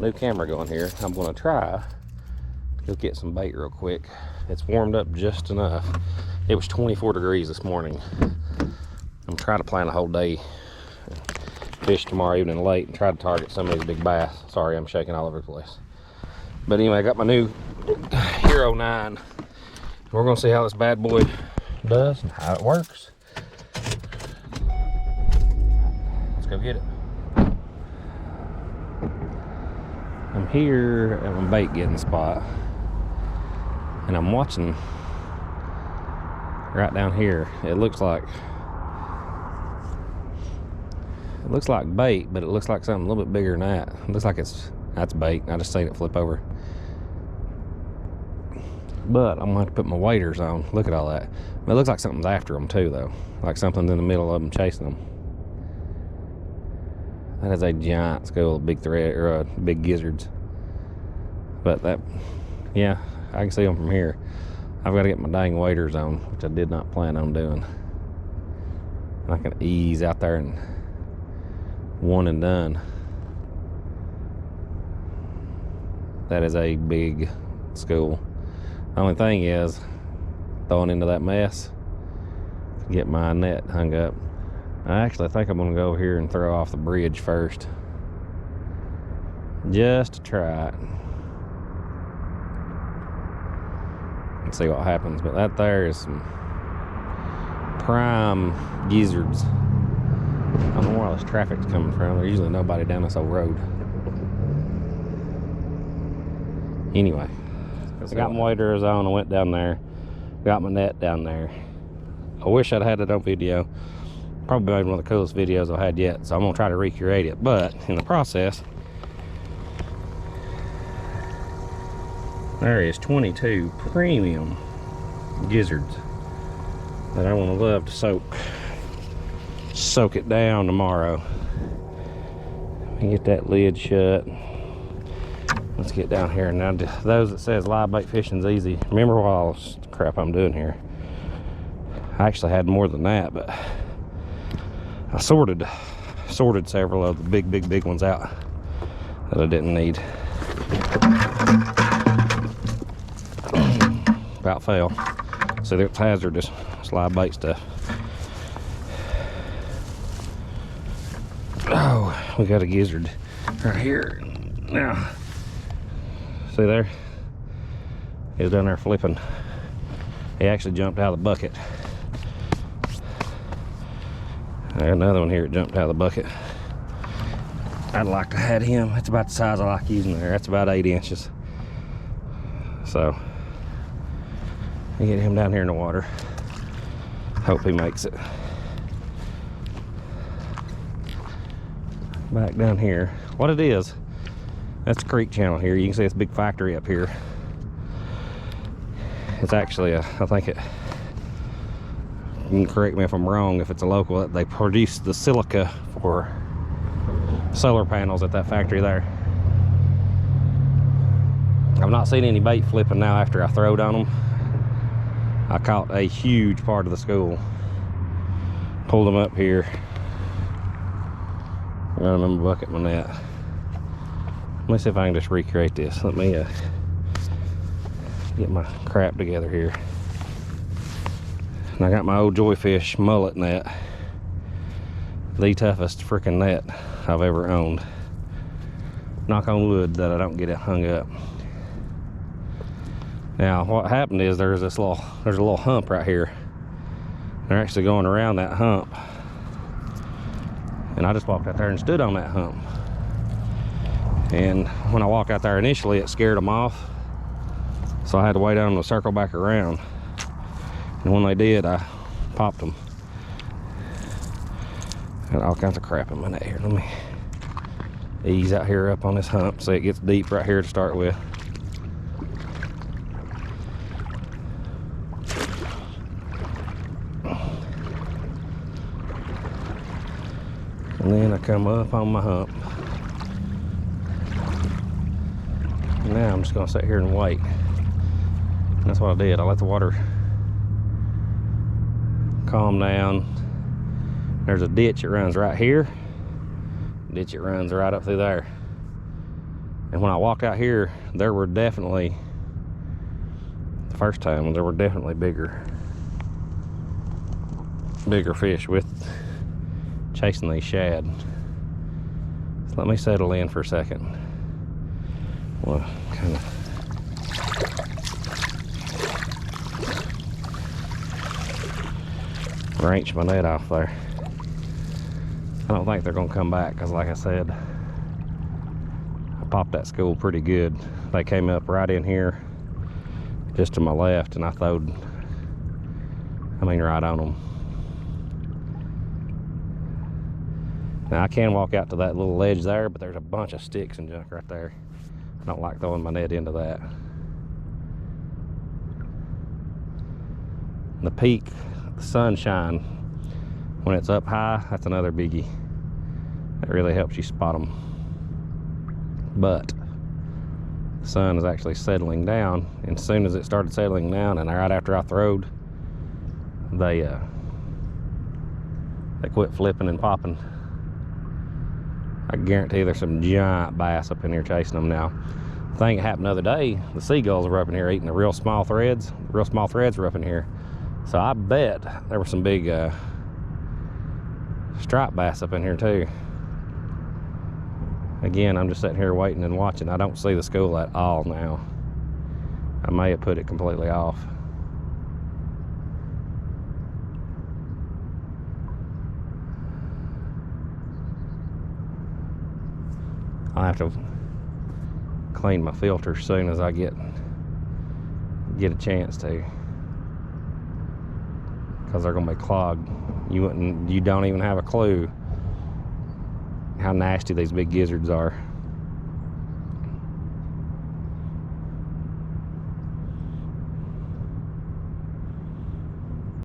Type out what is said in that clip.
new camera going here. I'm gonna try to go get some bait real quick. It's warmed up just enough. It was 24 degrees this morning. I'm trying to plan a whole day, fish tomorrow evening late, and try to target some of these big bass. Sorry, I'm shaking all over the place. But anyway, I got my new Hero 9. We're gonna see how this bad boy does and how it works. Let's go get it. I'm here at my bait getting spot, and I'm watching right down here. It looks like bait, but it looks like something a little bit bigger than that. It looks like that's bait. I just seen it flip over. But I'm gonna have to put my waders on. Look at all that. It looks like something's after them too, though. Like something's in the middle of them chasing them. That is a giant school of big thread or big gizzards. But that, yeah, I can see them from here. I've got to get my dang waders on, which I did not plan on doing. I can ease out there and one and done. That is a big school. The only thing is, throwing into that mess, get my net hung up. I actually think I'm gonna go over here and throw off the bridge first, just to try it and see what happens. But that there is some prime gizzards. I don't know where all this traffic's coming from. There's usually nobody down this old road. Anyway, I got my waders on. I went down there, got my net down there. I wish I'd had it on video. Probably one of the coolest videos I've had yet, so I'm gonna try to recreate it. But in the process, there is 22 premium gizzards that I want to love to soak it down tomorrow. Get that lid shut. Let's get down here. Now, those that says live bait fishing's easy, remember all this crap I'm doing here. I actually had more than that, but I sorted several of the big ones out that I didn't need. About fell. So it's hazardous. It's live bait stuff. Oh, we got a gizzard right here. Now, see there? He was down there flipping. He actually jumped out of the bucket. I got another one here that jumped out of the bucket. I'd like to have him. That's about the size I like using there. That's about 8 inches. So, I get him down here in the water. Hope he makes it. Back down here. What it is, that's the creek channel here. You can see it's a big factory up here. It's actually I think it, you can correct me if I'm wrong, if it's a local, they produce the silica for solar panels at that factory there. I've not seen any bait flipping now after I throwed on them. I caught a huge part of the school. Pulled them up here. Run them in my bucket, my net. Let me see if I can just recreate this. Let me get my crap together here. And I got my old Joyfish mullet net. The toughest freaking net I've ever owned. Knock on wood that I don't get it hung up. Now what happened is there's a little hump right here. They're actually going around that hump. And I just walked out there and stood on that hump. And when I walked out there initially, it scared them off. So I had to wait on them to circle back around. And when they did, I popped them. Got all kinds of crap in my net here. Let me ease out here up on this hump so it gets deep right here to start with. And then I come up on my hump. Now I'm just gonna sit here and wait. And that's what I did. I let the water calm down. There's a ditch that runs right here. Ditch that runs right up through there. And when I walked out here, there were definitely, the first time, there were definitely bigger fish with chasing these shad. So let me settle in for a second. Well, kind of wrench my net off there. I don't think they're gonna come back, because like I said, I popped that school pretty good. They came up right in here just to my left, and I throwed, I mean, right on them. Now I can walk out to that little ledge there, but there's a bunch of sticks and junk right there. I don't like throwing my net into that. The peak, the sunshine, when it's up high, that's another biggie. That really helps you spot them. But the sun is actually settling down, and as soon as it started settling down, and right after I throwed, they quit flipping and popping. I guarantee there's some giant bass up in here chasing them now. The thing that happened the other day, the seagulls were up in here eating the real small threads. The real small threads were up in here. So I bet there were some big striped bass up in here too. Again, I'm just sitting here waiting and watching. I don't see the school at all now. I may have put it completely off. I'll have to clean my filter as soon as I get a chance to, because they're gonna be clogged. You don't even have a clue how nasty these big gizzards are.